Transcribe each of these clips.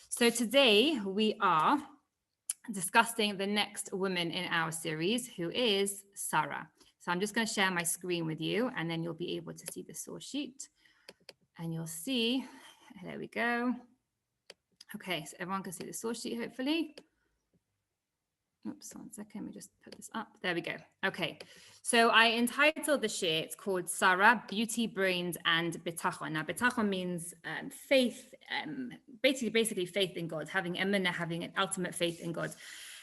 So today we are discussing the next woman in our series, who is Sara. So I'm just going to share my screen with you, and then you'll be able to see the source sheet. And you'll see, there we go. Okay, so everyone can see the source sheet, hopefully. Oops, 1 second, let me just put this up. There we go. Okay, so I entitled the share, it's called Sara, Beauty, Brains, and Bitachon. Now, Bitachon means faith, basically faith in God, having emunah, having an ultimate faith in God.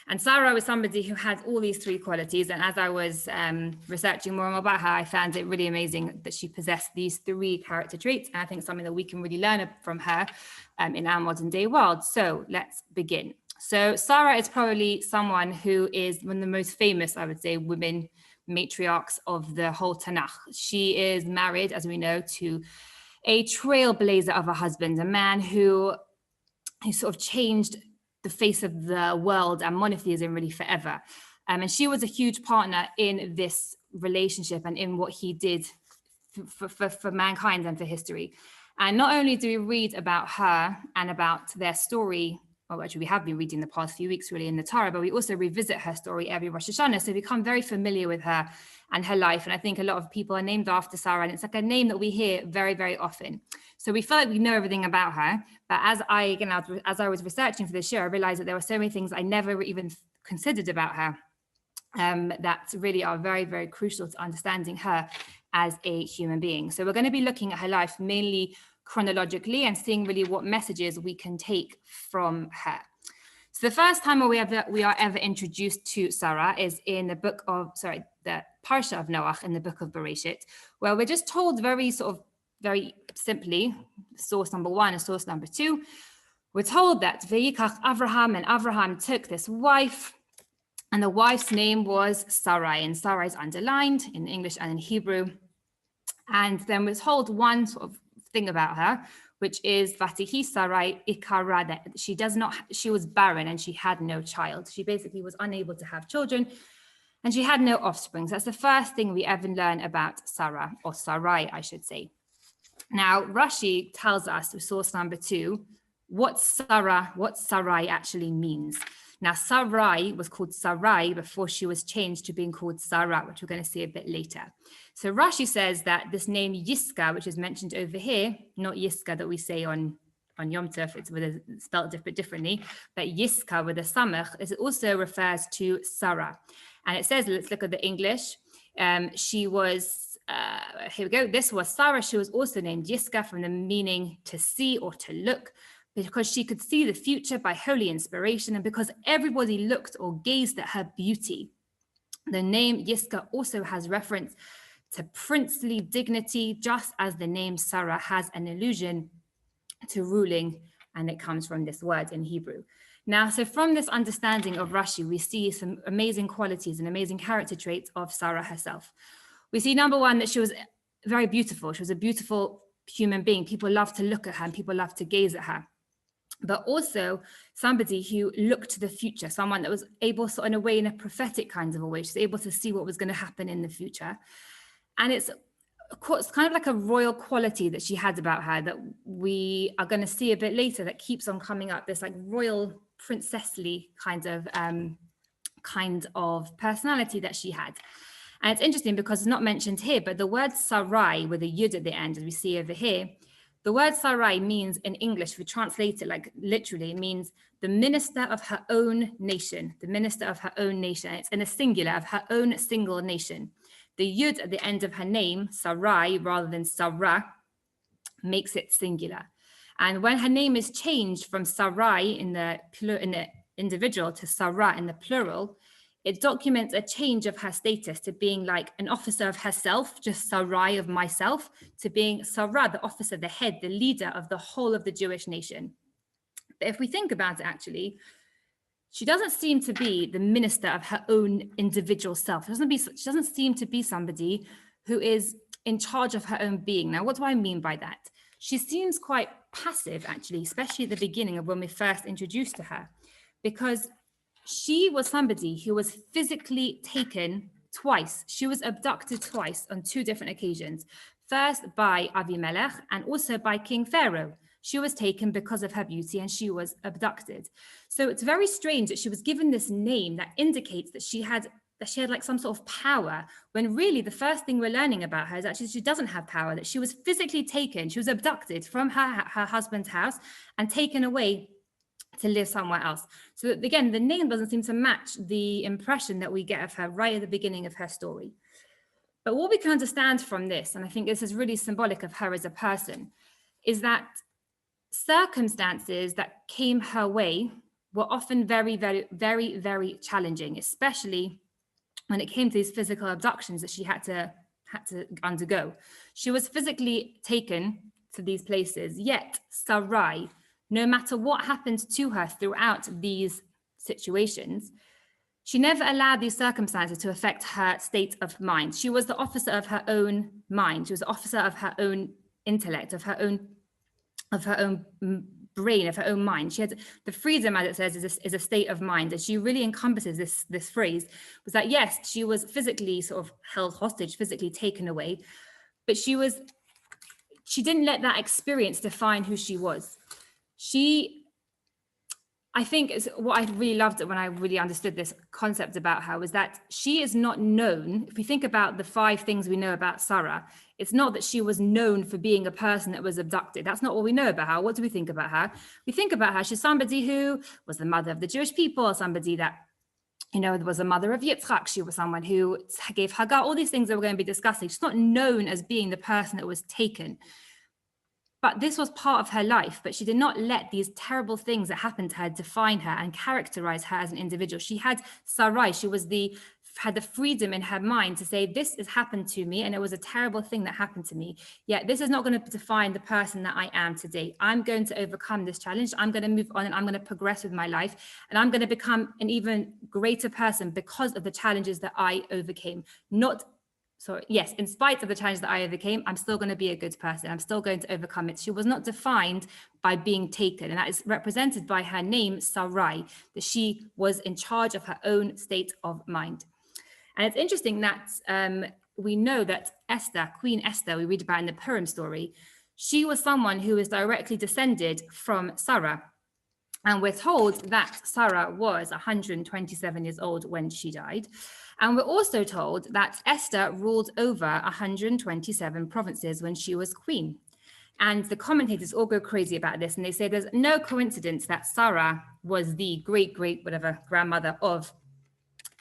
And Sara was somebody who had all these three qualities. And as I was researching more and more about her, I found it really amazing that she possessed these three character traits. And I think something that we can really learn from her in our modern day world. So let's begin. So Sara is probably someone who is one of the most famous, I would say, women matriarchs of the whole Tanakh. She is married, as we know, to a trailblazer of a husband, a man who sort of changed the face of the world and monotheism really forever. And she was a huge partner in this relationship and in what he did for mankind and for history. And not only do we read about her and about their story, well, actually, we have been reading the past few weeks really in the Torah, but we also revisit her story every Rosh Hashanah. So we become very familiar with her and her life. And I think a lot of people are named after Sara, and it's like a name that we hear very, very often. So we feel like we know everything about her. But as I was researching for this show, I realized that there were so many things I never even considered about her that really are very, very crucial to understanding her as a human being. So we're going to be looking at her life mainly chronologically and seeing really what messages we can take from her. So the first time we are ever introduced to Sara is in the Parsha of Noach in the book of Bereshit, where we're just told very simply, source number 1 and source number 2, we're told that Vayikach Avraham, and Avraham took this wife, and the wife's name was Sarai, and Sarai is underlined in English and in Hebrew. And then we're told one sort of thing about her, which is Vatihi Sarai Ikara, that she was barren and she had no child. She basically was unable to have children and she had no offspring. So that's the first thing we ever learn about Sara, or Sarai, I should say. Now, Rashi tells us, with source number 2, what Sarai actually means. Now, Sarai was called Sarai before she was changed to being called Sara, which we're going to see a bit later. So Rashi says that this name Yiska, which is mentioned over here, not Yiska that we say on Yom Tov, it's spelled differently, but Yiska with a samach, it also refers to Sara. And it says, let's look at the English. She was, here we go, this was Sara. She was also named Yiska from the meaning to see or to look, because she could see the future by holy inspiration and because everybody looked or gazed at her beauty. The name Yiska also has reference to princely dignity, just as the name Sara has an allusion to ruling, and it comes from this word in Hebrew. Now, so from this understanding of Rashi, we see some amazing qualities and amazing character traits of Sara herself. We see, number 1, that she was very beautiful. She was a beautiful human being. People loved to look at her and people loved to gaze at her. But also somebody who looked to the future, someone that was able, so in a way, in a prophetic kind of a way, she's able to see what was going to happen in the future. And it's kind of like a royal quality that she had about her that we are going to see a bit later that keeps on coming up, this like royal princessly kind of personality that she had. And it's interesting because it's not mentioned here, but the word Sarai with a yud at the end, as we see over here, the word Sarai means in English, if we translate it like literally, it means the minister of her own nation, the minister of her own nation. It's in a singular, of her own single nation. The yud at the end of her name, Sarai, rather than Sarah, makes it singular. And when her name is changed from Sarai in the individual to Sarah in the plural, it documents a change of her status to being like an officer of herself, just Sarai of myself, to being Sarah, the officer, the head, the leader of the whole of the Jewish nation. But if we think about it, actually, she doesn't seem to be the minister of her own individual self. She doesn't seem to be somebody who is in charge of her own being. Now, what do I mean by that? She seems quite passive, actually, especially at the beginning of when we first introduced to her, because she was somebody who was physically taken twice. She was abducted twice on 2 different occasions. First by Avimelech and also by King Pharaoh. She was taken because of her beauty and she was abducted. So it's very strange that she was given this name that indicates that she had like some sort of power, when really the first thing we're learning about her is actually she doesn't have power, that she was physically taken, she was abducted from her husband's house and taken away to live somewhere else. So again, the name doesn't seem to match the impression that we get of her right at the beginning of her story. But what we can understand from this, and I think this is really symbolic of her as a person, is that circumstances that came her way were often very, very, very, very challenging, especially when it came to these physical abductions that she had to undergo. She was physically taken to these places, yet Sarai, no matter what happened to her throughout these situations, she never allowed these circumstances to affect her state of mind. She was the officer of her own mind. She was the officer of her own intellect, of her own brain, of her own mind. She had the freedom, as it says, is a state of mind. And she really encompasses this phrase, was that yes, she was physically sort of held hostage, physically taken away, but she didn't let that experience define who she was. I think what I really loved when I really understood this concept about her was that she is not known. If we think about the 5 things we know about Sara, it's not that she was known for being a person that was abducted. That's not what we know about her. What do we think about her? We think about her, she's somebody who was the mother of the Jewish people, somebody that, was a mother of Yitzchak. She was someone who gave Hagar, all these things that we're going to be discussing. She's not known as being the person that was taken. But this was part of her life, but she did not let these terrible things that happened to her define her and characterize her as an individual. She had Sarai, she had the freedom in her mind to say, this has happened to me and it was a terrible thing that happened to me. Yet this is not going to define the person that I am today. I'm going to overcome this challenge. I'm going to move on and I'm going to progress with my life. And I'm going to become an even greater person because of the challenges that I overcame. So yes, in spite of the challenge that I overcame, I'm still going to be a good person. I'm still going to overcome it. She was not defined by being taken. And that is represented by her name, Sarai, that she was in charge of her own state of mind. And it's interesting that we know that Esther, Queen Esther, we read about in the Purim story, she was someone who was directly descended from Sarah. And we're told that Sara was 127 years old when she died. And we're also told that Esther ruled over 127 provinces when she was queen. And the commentators all go crazy about this. And they say there's no coincidence that Sara was the great grandmother of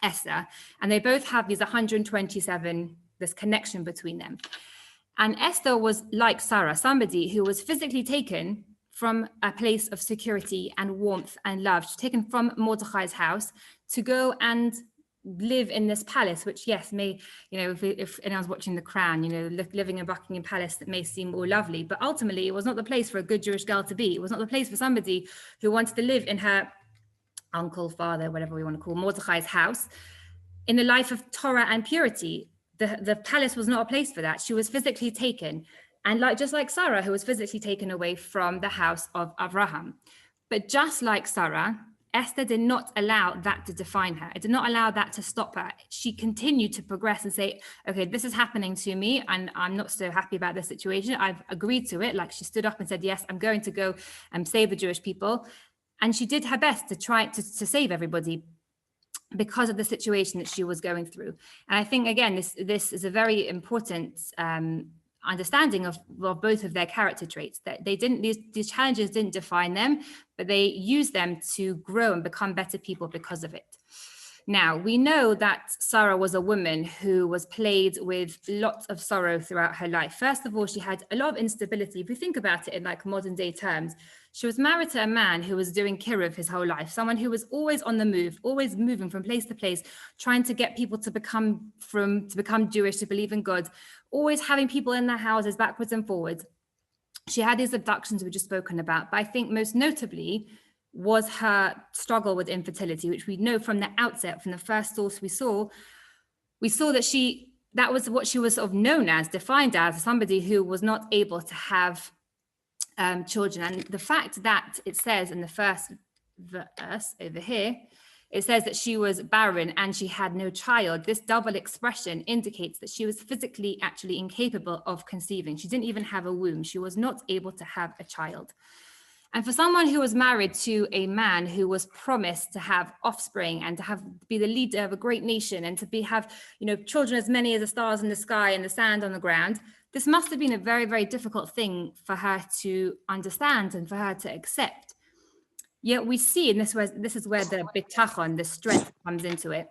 Esther. And they both have these 127, this connection between them. And Esther was like Sara, somebody who was physically taken from a place of security and warmth and love. She's taken from Mordechai's house to go and live in this palace, which yes, may, if anyone's watching The Crown, living in Buckingham Palace, that may seem all lovely, but ultimately it was not the place for a good Jewish girl to be. It was not the place for somebody who wanted to live in her uncle, father, whatever we want to call Mordechai's house, in a life of Torah and purity. The palace was not a place for that. She was physically taken. And just like Sarah, who was physically taken away from the house of Abraham. But just like Sarah, Esther did not allow that to define her. It did not allow that to stop her. She continued to progress and say, okay, this is happening to me and I'm not so happy about this situation. I've agreed to it. Like she stood up and said, yes, I'm going to go and save the Jewish people. And she did her best to try to save everybody because of the situation that she was going through. And I think, again, this is a very important understanding of both of their character traits, that they didn't, these challenges didn't define them, but they used them to grow and become better people because of it. Now, we know that Sarah was a woman who was plagued with lots of sorrow throughout her life. First of all, she had a lot of instability. If we think about it in modern day terms, she was married to a man who was doing kiruv his whole life, someone who was always on the move, always moving from place to place, trying to get people to become Jewish, to believe in God, always having people in their houses backwards and forwards. She had these abductions we've just spoken about, but I think most notably was her struggle with infertility, which we know from the outset, from the first source we saw that that was what she was sort of known as, defined as, somebody who was not able to have children. And the fact that it says in the first verse over here, it says that she was barren and she had no child. This double expression indicates that she was physically actually incapable of conceiving. She didn't even have a womb. She was not able to have a child. And for someone who was married to a man who was promised to have offspring and to be the leader of a great nation and to have, children as many as the stars in the sky and the sand on the ground, this must have been a very, very difficult thing for her to understand and for her to accept. Yet we see, and this is where the Bitachon, the strength, comes into it.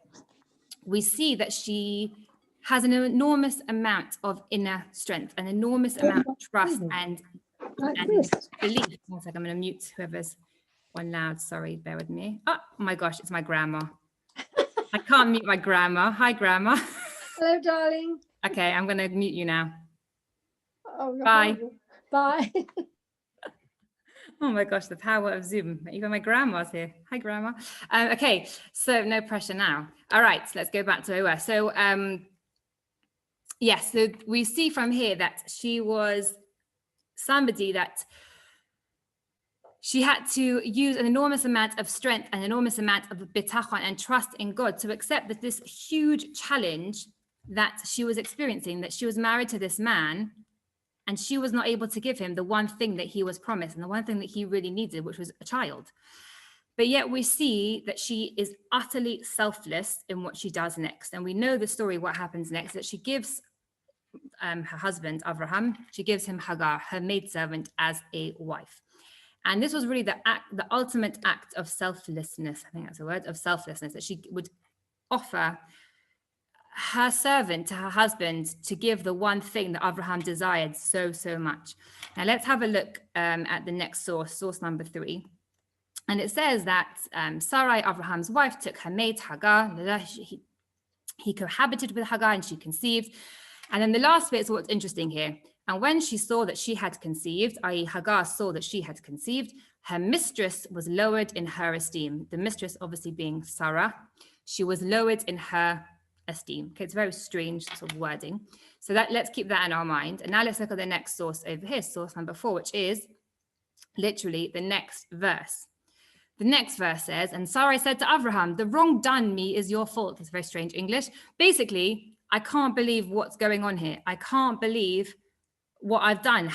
We see that she has an enormous amount of inner strength, an enormous amount of trust and belief. One second, I'm going to mute whoever's on loud. Sorry, bear with me. Oh my gosh, it's my grandma. I can't mute my grandma. Hi, grandma. Hello, darling. Okay, I'm going to mute you now. Oh, no. Bye. Bye. Oh my gosh, the power of Zoom. Even my grandma's here. Hi, grandma. Okay, so no pressure now. All right, so let's go back to where we were. So yes, so we see from here that she was somebody that she had to use an enormous amount of strength, an enormous amount of bitachon and trust in God to accept that this huge challenge that she was experiencing, that she was married to this man, and she was not able to give him the one thing that he was promised and the one thing that he really needed, which was a child. But yet we see that she is utterly selfless in what she does next. And we know the story, what happens next, that she gives her husband, Abraham, she gives him Hagar, her maidservant, as a wife. And this was really the ultimate act of selflessness. I think that's a word, of selflessness, that she would offer her servant to her husband to give the one thing that Abraham desired so much. Now let's have a look at the next source number 3. And it says that Sarai, Abraham's wife, took her maid Hagar. He cohabited with Hagar and she conceived. And then the last bit is what's interesting here. And when she saw that she had conceived, i.e. Hagar saw that she had conceived, her mistress was lowered in her esteem. The mistress obviously being Sara. She was lowered in her esteem. Okay, it's very strange sort of wording. So let's keep that in our mind. And now let's look at the next source over here, source number 4, which is literally the next verse. The next verse says, and Sarai said to Abraham, the wrong done me is your fault. It's very strange English. Basically, I can't believe what's going on here. I can't believe what I've done.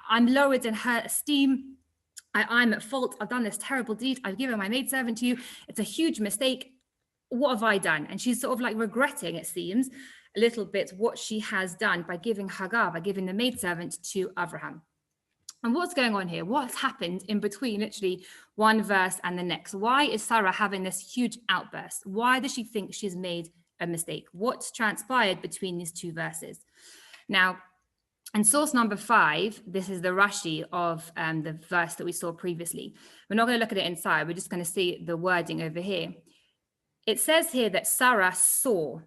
I'm lowered in her esteem. I'm at fault. I've done this terrible deed. I've given my maidservant to you. It's a huge mistake. What have I done? And she's sort of like regretting, it seems, a little bit what she has done by giving Hagar, by giving the maidservant to Abraham. And what's going on here? What's happened in between literally one verse and the next? Why is Sarah having this huge outburst? Why does she think she's made a mistake? What's transpired between these two verses? Now, in source number 5, this is the Rashi of the verse that we saw previously. We're not going to look at it inside. We're just going to see the wording over here. It says here that Hagar saw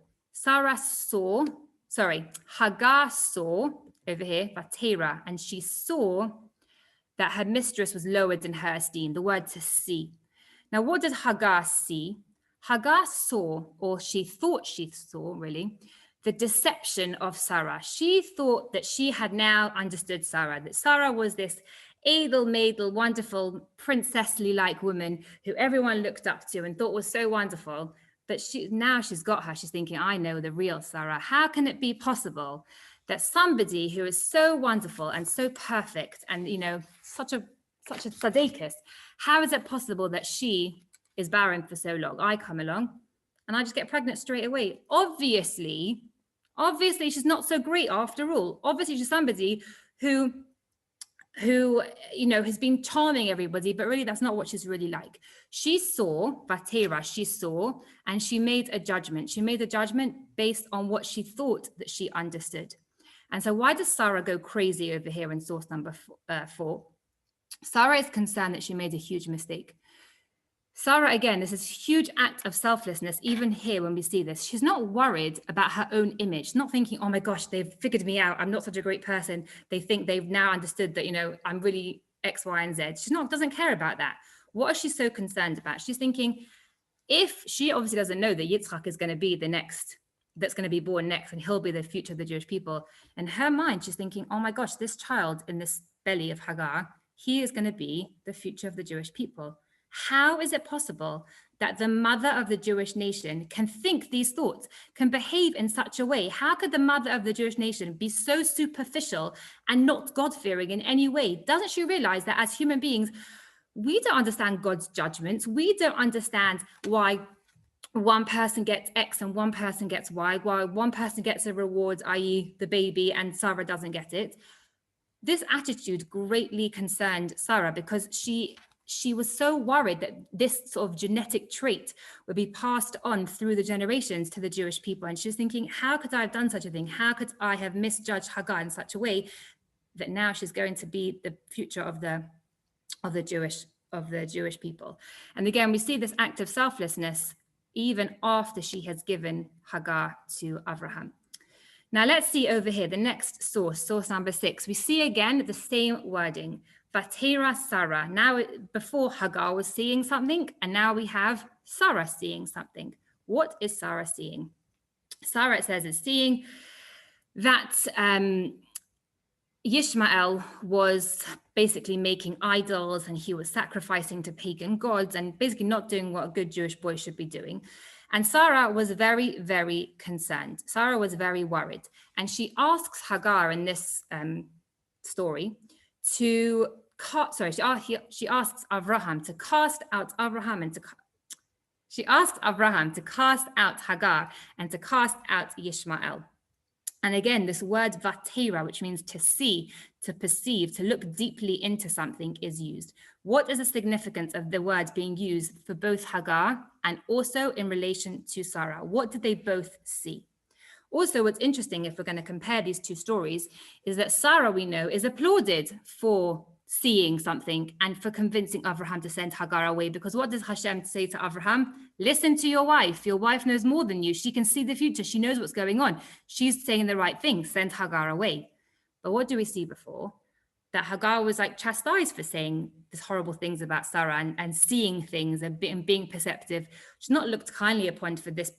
over here, Vatera, and she saw that her mistress was lowered in her esteem, the word to see. Now, what did Hagar see? Hagar saw, or she thought she saw, really, the deception of Sarah. She thought that she had now understood Sarah, that Sarah was this edel-madel, wonderful, princessly-like woman who everyone looked up to and thought was so wonderful. But now she's got her. She's thinking, I know the real Sarah. How can it be possible that somebody who is so wonderful and so perfect and, such a tzaddikus, how is it possible that she is barren for so long? I come along and I just get pregnant straight away. Obviously, she's not so great after all. Obviously, she's somebody who has been charming everybody, but really that's not what she's really like. She saw, and she made a judgment. She made a judgment based on what she thought that she understood. And so why does Sarah go crazy over here in source number 4? Sarah is concerned that she made a huge mistake. Sarah, again, this is a huge act of selflessness, even here when we see this. She's not worried about her own image, not thinking, oh my gosh, they've figured me out. I'm not such a great person. They think they've now understood that, I'm really X, Y, and Z. Doesn't care about that. What is she so concerned about? She's thinking, if she obviously doesn't know that Yitzchak is going to be the next, that's going to be born next, and he'll be the future of the Jewish people. In her mind, she's thinking, oh my gosh, this child in this belly of Hagar, he is going to be the future of the Jewish people. How is it possible that the mother of the Jewish nation can think these thoughts, can behave in such a way? How could the mother of the Jewish nation be so superficial and not God-fearing in any way? Doesn't she realize that as human beings, we don't understand God's judgments. We don't understand why one person gets X and one person gets Y, while one person gets a reward, i.e. the baby, and Sarah doesn't get it. This attitude greatly concerned Sara because she was so worried that this sort of genetic trait would be passed on through the generations to the Jewish people. And she was thinking, how could I have done such a thing? How could I have misjudged Hagar in such a way that now she's going to be the future of the Jewish people? And again, we see this act of selflessness even after she has given Hagar to Abraham. Now let's see over here, the next source number 6. We see again the same wording, Vatera Sara. Now, before Hagar was seeing something, and now we have Sara seeing something. What is Sara seeing? Sara, it says, is seeing that Ishmael was basically making idols, and he was sacrificing to pagan gods and basically not doing what a good Jewish boy should be doing. And Sara was very, very concerned. Sara was very worried. And she asks Hagar in this story to she asks Abraham to cast out Abraham and she asks Abraham to cast out Hagar and to cast out Ishmael. And again, this word vatera, which means to see, to perceive, to look deeply into something, is used. What is the significance of the word being used for both Hagar and also in relation to Sarah? What did they both see? Also, what's interesting, if we're going to compare these two stories, is that Sarah, we know, is applauded for seeing something and for convincing Abraham to send Hagar away. Because what does Hashem say to Abraham? Listen to your wife. Your wife knows more than you. She can see the future. She knows what's going on. She's saying the right thing. Send Hagar away. But what do we see before? That Hagar was like chastised for saying these horrible things about Sarah and seeing things and being perceptive. She's not looked kindly upon for this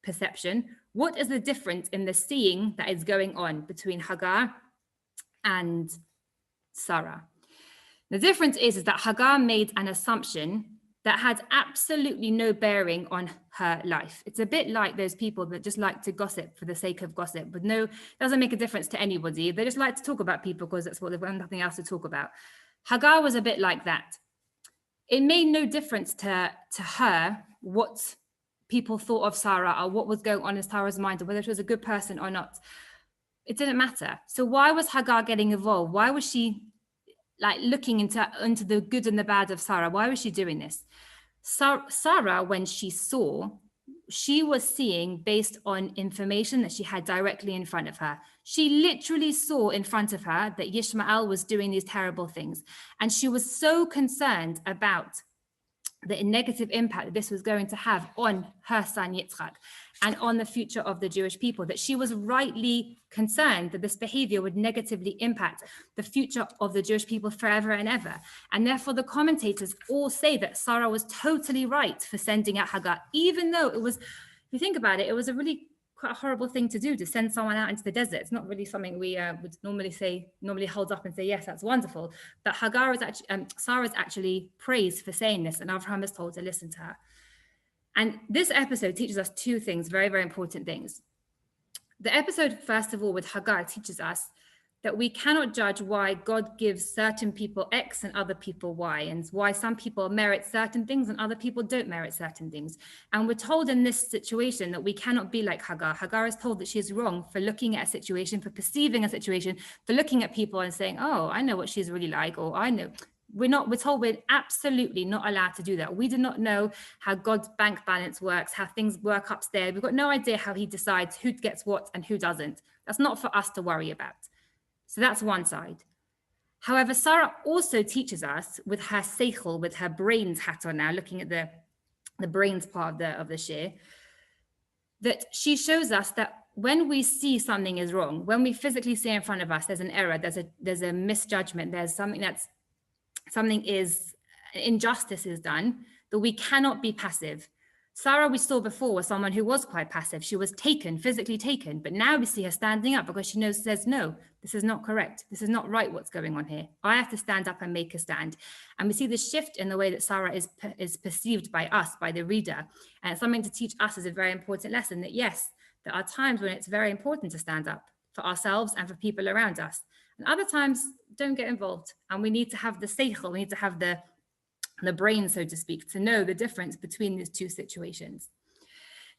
perception. What is the difference in the seeing that is going on between Hagar and Sarah? The difference is that Hagar made an assumption that had absolutely no bearing on her life. It's a bit like those people that just like to gossip for the sake of gossip, but no, it doesn't make a difference to anybody. They just like to talk about people because that's what they've got nothing else to talk about. Hagar was a bit like that. It made no difference to her what people thought of Sarah or what was going on in Sarah's mind or whether she was a good person or not. It didn't matter. So why was Hagar getting involved? Why was she like looking into the good and the bad of Sarah? Why was she doing this? Sarah, when she saw, she was seeing based on information that she had directly in front of her. She literally saw in front of her that Ishmael was doing these terrible things. And she was so concerned about the negative impact that this was going to have on her son Yitzchak and on the future of the Jewish people, that she was rightly concerned that this behavior would negatively impact the future of the Jewish people forever and ever. And therefore the commentators all say that Sarah was totally right for sending out Hagar, even though it was, if you think about it, it was a really quite a horrible thing to do, to send someone out into the desert. It's not really something we would normally hold up and say, yes, that's wonderful. But Hagar is actually, Sarah is actually praised for saying this, and Abraham is told to listen to her. And this episode teaches us two things, very, very important things. The episode, first of all, with Hagar teaches us that we cannot judge why God gives certain people X and other people Y, and why some people merit certain things and other people don't merit certain things. And we're told in this situation that we cannot be like Hagar. Hagar is told that she is wrong for looking at a situation, for perceiving a situation, for looking at people and saying, oh, I know what she's really like, or I know. We're told we're absolutely not allowed to do that. We do not know how God's bank balance works, how things work upstairs. We've got no idea how he decides who gets what and who doesn't. That's not for us to worry about. So that's one side. However, Sarah also teaches us with her seichel, with her brains hat on now, looking at the brains part of the shir, that she shows us that when we see something is wrong, when we physically see in front of us, there's an error, there's a misjudgment, there's something is injustice is done, that we cannot be passive. Sara, we saw before, was someone who was quite passive. She was taken, physically taken, but now we see her standing up because she says, no, this is not correct. This is not right what's going on here. I have to stand up and make a stand. And we see the shift in the way that Sara is perceived by us, by the reader. And it's something to teach us as a very important lesson that, yes, there are times when it's very important to stand up for ourselves and for people around us. And other times, don't get involved. And we need to have the seichel, we need to have the brain, so to speak, to know the difference between these two situations.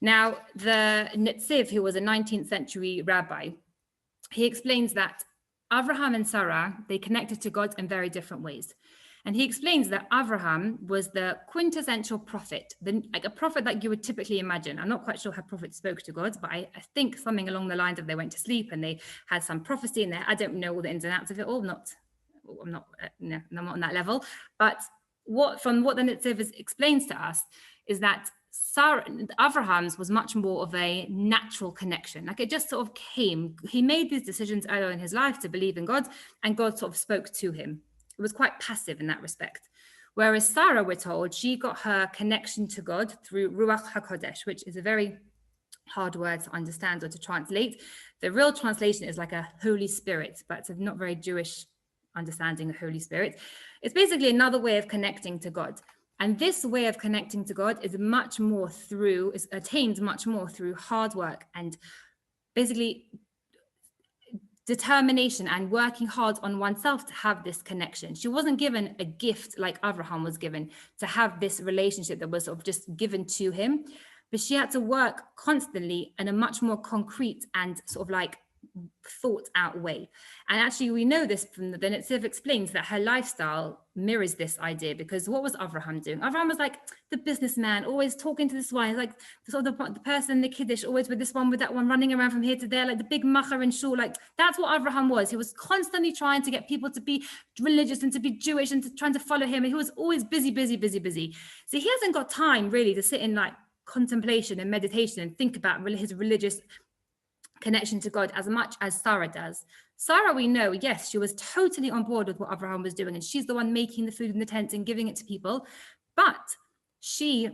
Now, the Netziv, who was a 19th century rabbi, he explains that Abraham and Sarah, they connected to God in very different ways. And he explains that Abraham was the quintessential prophet, like a prophet that you would typically imagine. I'm not quite sure how prophets spoke to God, but I think something along the lines of they went to sleep and they had some prophecy in there. I don't know all the ins and outs of it all. I'm not on that level. But from what the Netziv explains to us is that Abraham's was much more of a natural connection. Like it just sort of came. He made these decisions earlier in his life to believe in God, and God sort of spoke to him. It was quite passive in that respect. Whereas Sara, we're told, she got her connection to God through Ruach HaKodesh, which is a very hard word to understand or to translate. The real translation is like a Holy Spirit, but it's a not very Jewish understanding of Holy Spirit. It's basically another way of connecting to God. And this way of connecting to God is attained much more through hard work and basically determination and working hard on oneself to have this connection. She wasn't given a gift like Abraham was given to have this relationship that was sort of just given to him, but she had to work constantly in a much more concrete and sort of like thought out way. And actually we know this from the Netziv explains that her lifestyle mirrors this idea, because what was Abraham doing? Abraham was like the businessman, always talking to this one, like sort of the person in the Kiddush, always with this one, with that one, running around from here to there, like the big macher and shul. Like that's what Abraham was. He was constantly trying to get people to be religious and to be Jewish and trying to follow him. And he was always busy. So he hasn't got time really to sit in like contemplation and meditation and think about his religious connection to God as much as Sara does. Sara, we know, yes, she was totally on board with what Abraham was doing, and she's the one making the food in the tent and giving it to people. But she,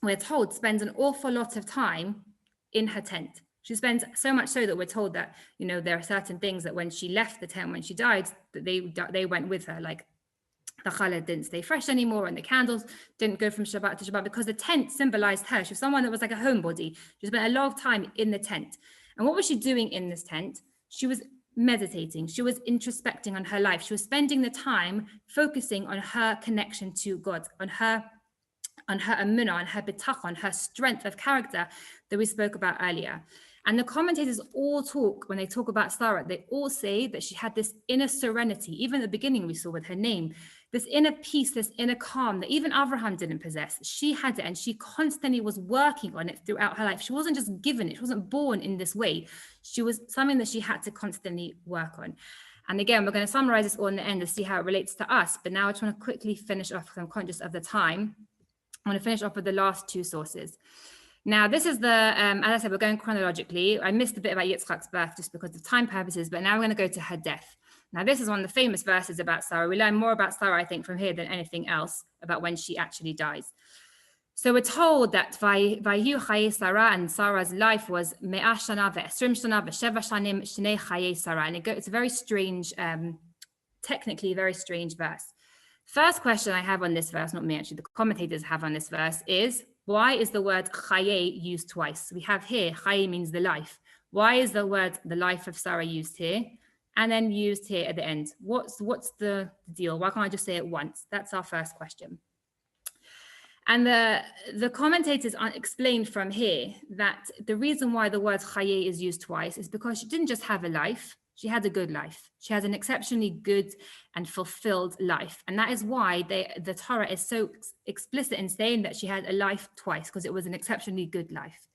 we're told, spends an awful lot of time in her tent. She spends so much so that we're told that, there are certain things that when she left the tent, when she died, that they went with her, like the challah didn't stay fresh anymore and the candles didn't go from Shabbat to Shabbat, because the tent symbolized her. She was someone that was like a homebody. She spent a lot of time in the tent. And what was she doing in this tent? She was meditating. She was introspecting on her life. She was spending the time focusing on her connection to God, on her emunah, on her bitachon, her strength of character that we spoke about earlier. And the commentators all talk, when they talk about Sara, they all say that she had this inner serenity. Even at the beginning we saw with her name, this inner peace, this inner calm that even Abraham didn't possess. She had it, and she constantly was working on it throughout her life. She wasn't just given it. She wasn't born in this way. She was something that she had to constantly work on. And again, we're going to summarize this all in the end to see how it relates to us. But now I just want to quickly finish off, because I'm conscious of the time. I want to finish off with the last two sources. Now, this is as I said, we're going chronologically. I missed a bit about Yitzchak's birth just because of time purposes, but now we're going to go to her death. Now, this is one of the famous verses about Sara. We learn more about Sara, I think, from here than anything else about when she actually dies. So we're told that Vayu Chaye Sara, and Sarah's life was Me'ah Shana ve'esrim shana ve'sheva shanim shnei Chaye Sara. And it's a very strange, technically very strange verse. First question I have on this verse, not me actually, the commentators have on this verse is, why is the word Chaye used twice? We have here, Chaye means the life. Why is the word the life of Sara used here and then used here at the end? What's the deal? Why can't I just say it once? That's our first question. And the commentators explained from here that the reason why the word Chaye is used twice is because she didn't just have a life, she had a good life. She has an exceptionally good and fulfilled life. And that is why the Torah is so explicit in saying that she had a life twice, because it was an exceptionally good life.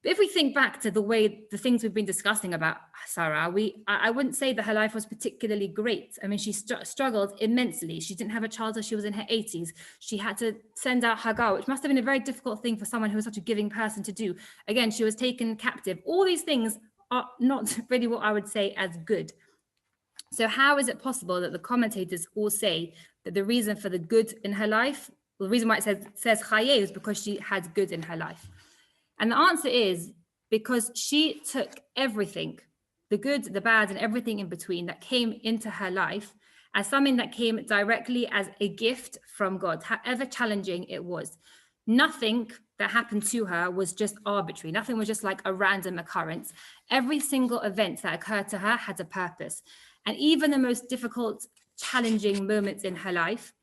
But if we think back to the things we've been discussing about Sara, I wouldn't say that her life was particularly great. I mean, she struggled immensely. She didn't have a child until she was in her 80s. She had to send out Hagar, which must have been a very difficult thing for someone who was such a giving person to do. Again, she was taken captive. All these things are not really what I would say as good. So how is it possible that the commentators all say that the reason for the good in her life Well, the reason why it says Chaye is because she had good in her life. And the answer is because she took everything, the good, the bad, and everything in between that came into her life as something that came directly as a gift from God, however challenging it was. Nothing that happened to her was just arbitrary. Nothing was just like a random occurrence. Every single event that occurred to her had a purpose. And even the most difficult, challenging moments in her life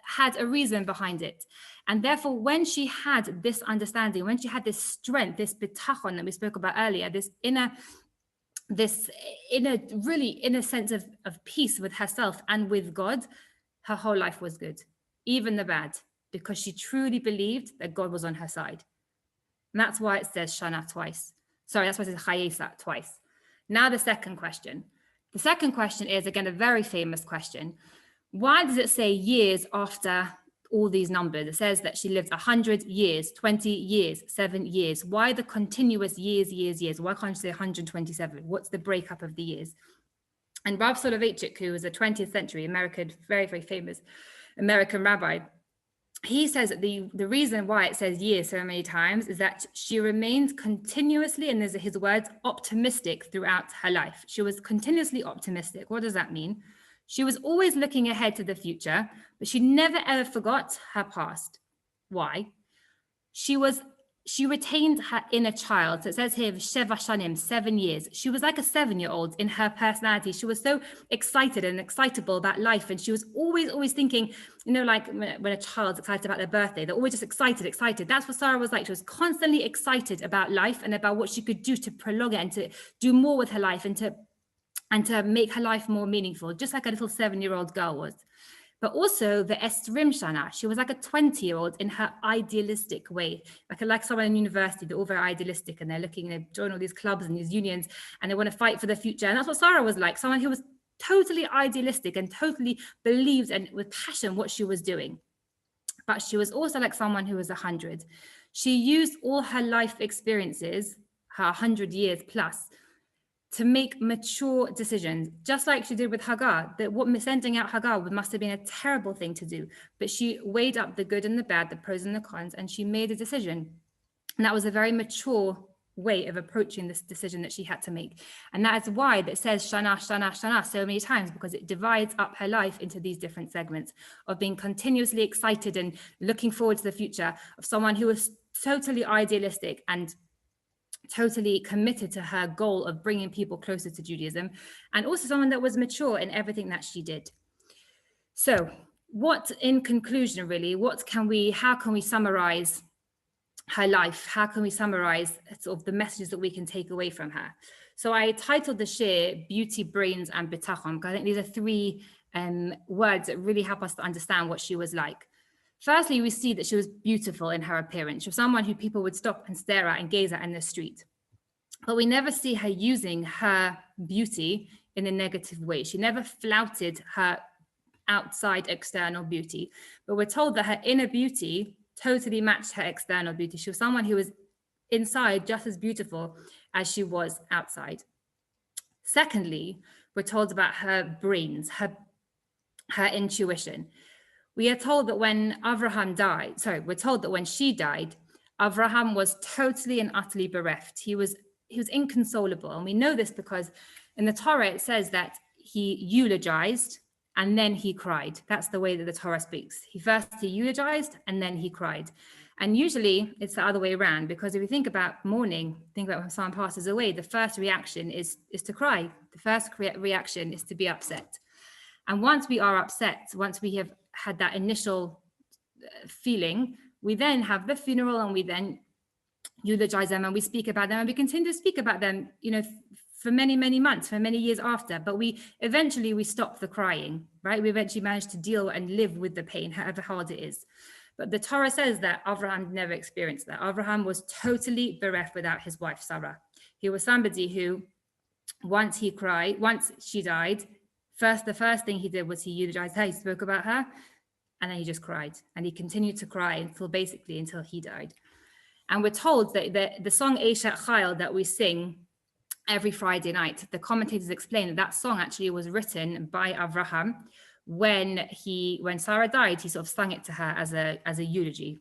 had a reason behind it. And therefore, when she had this understanding, when she had this strength, this bitachon that we spoke about earlier, this inner sense of peace with herself and with God, her whole life was good, even the bad, because she truly believed that God was on her side. And that's why it says Shana twice. Sorry, that's why it says Chayesa twice. Now the second question. The second question is, again, a very famous question. Why does it say years after all these numbers? It says that she lived 100 years, 20 years, 7 years. Why the continuous years? Why can't you say 127? What's the breakup of the years? And Rav Soloveitchik, who was a 20th century American, very, very famous American rabbi, he says that the reason why it says years so many times is that she remained continuously, and these are his words, optimistic throughout her life. She was continuously optimistic. What does that mean? She was always looking ahead to the future, but she never ever forgot her past. Why? She retained her inner child. So it says here, Sheva Shanim, 7 years. She was like a 7-year-old in her personality. She was so excited and excitable about life. And she was always thinking, like when a child's excited about their birthday, they're always just excited. That's what Sara was like. She was constantly excited about life and about what she could do to prolong it and to do more with her life and to make her life more meaningful, just like a little 7-year-old girl was. But also the Esrim Shana, she was like a 20-year-old in her idealistic way, like someone in university, they're all very idealistic and they're looking, they join all these clubs and these unions and they want to fight for the future. And that's what Sara was like, someone who was totally idealistic and totally believed and with passion what she was doing. But she was also like someone who was 100. She used all her life experiences, her 100 years plus, to make mature decisions, just like she did with Hagar. That what sending out Hagar must have been a terrible thing to do, but she weighed up the good and the bad, the pros and the cons, and she made a decision. And that was a very mature way of approaching this decision that she had to make. And that is why it says Shana, Shana, Shana so many times, because it divides up her life into these different segments of being continuously excited and looking forward to the future, of someone who was totally idealistic and totally committed to her goal of bringing people closer to Judaism, and also someone that was mature in everything that she did. So what, in conclusion, really, how can we summarize her life? How can we summarize sort of the messages that we can take away from her? So I titled the shir Beauty, Brains, and Bitachon, because I think these are three words that really help us to understand what she was like. Firstly, we see that she was beautiful in her appearance. She was someone who people would stop and stare at and gaze at in the street. But we never see her using her beauty in a negative way. She never flouted her outside external beauty. But we're told that her inner beauty totally matched her external beauty. She was someone who was inside just as beautiful as she was outside. Secondly, we're told about her brains, her intuition. We are told that when we're told that when she died, Avraham was totally and utterly bereft. He was inconsolable. And we know this because in the Torah, it says that he eulogized and then he cried. That's the way that the Torah speaks. He eulogized and then he cried. And usually it's the other way around, because if you think about mourning, think about when someone passes away, the first reaction is to cry. The first reaction is to be upset. And once we are upset, once we have had that initial feeling, we then have the funeral and we then eulogize them and we speak about them and we continue to speak about them, for many, many months, for many years after. But we stop the crying, right? We eventually manage to deal and live with the pain, however hard it is. But the Torah says that Avraham never experienced that. Avraham was totally bereft without his wife, Sara. He was somebody who, once she died, the first thing he did was he eulogized her, he spoke about her, and then he just cried. And he continued to cry until he died. And we're told that the song Eishet Chayil that we sing every Friday night, the commentators explain that song actually was written by Avraham when Sarah died, he sort of sung it to her as a eulogy.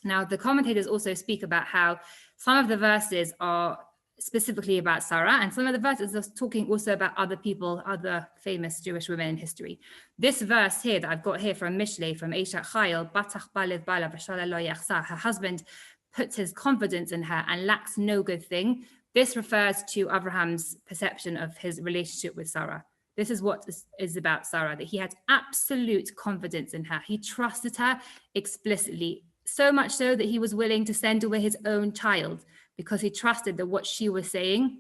Now, the commentators also speak about how some of the verses are specifically about Sarah, and some of the verses are talking also about other people, other famous Jewish women in history. This verse here that I've got here from Mishlei, from Eshat Chayil, Batach Balev Bala V'Shala Lo Yachsa, her husband puts his confidence in her and lacks no good thing. This refers to Abraham's perception of his relationship with Sarah. This is what is about Sarah, that he had absolute confidence in her. He trusted her explicitly, so much so that he was willing to send away his own child because he trusted that what she was saying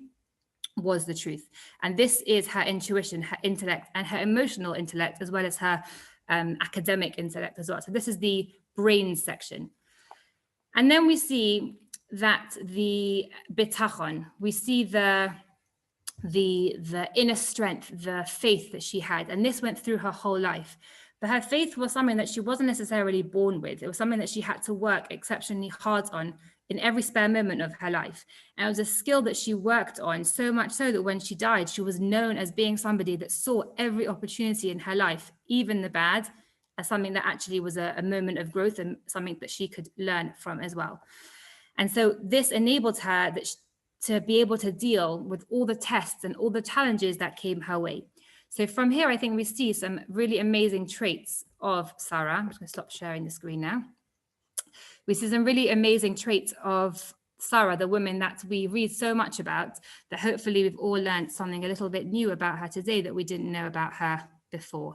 was the truth. And this is her intuition, her intellect, and her emotional intellect, as well as her academic intellect as well. So this is the brain section. And then we see that the bitachon, we see the inner strength, the faith that she had. And this went through her whole life. But her faith was something that she wasn't necessarily born with. It was something that she had to work exceptionally hard on in every spare moment of her life. And it was a skill that she worked on, so much so that when she died, she was known as being somebody that saw every opportunity in her life, even the bad, as something that actually was a moment of growth and something that she could learn from as well. And so this enabled her to be able to deal with all the tests and all the challenges that came her way. So from here, I think we see some really amazing traits of Sara. I'm just going to stop sharing the screen now. We see some really amazing traits of Sara, the woman that we read so much about, that hopefully we've all learned something a little bit new about her today that we didn't know about her before.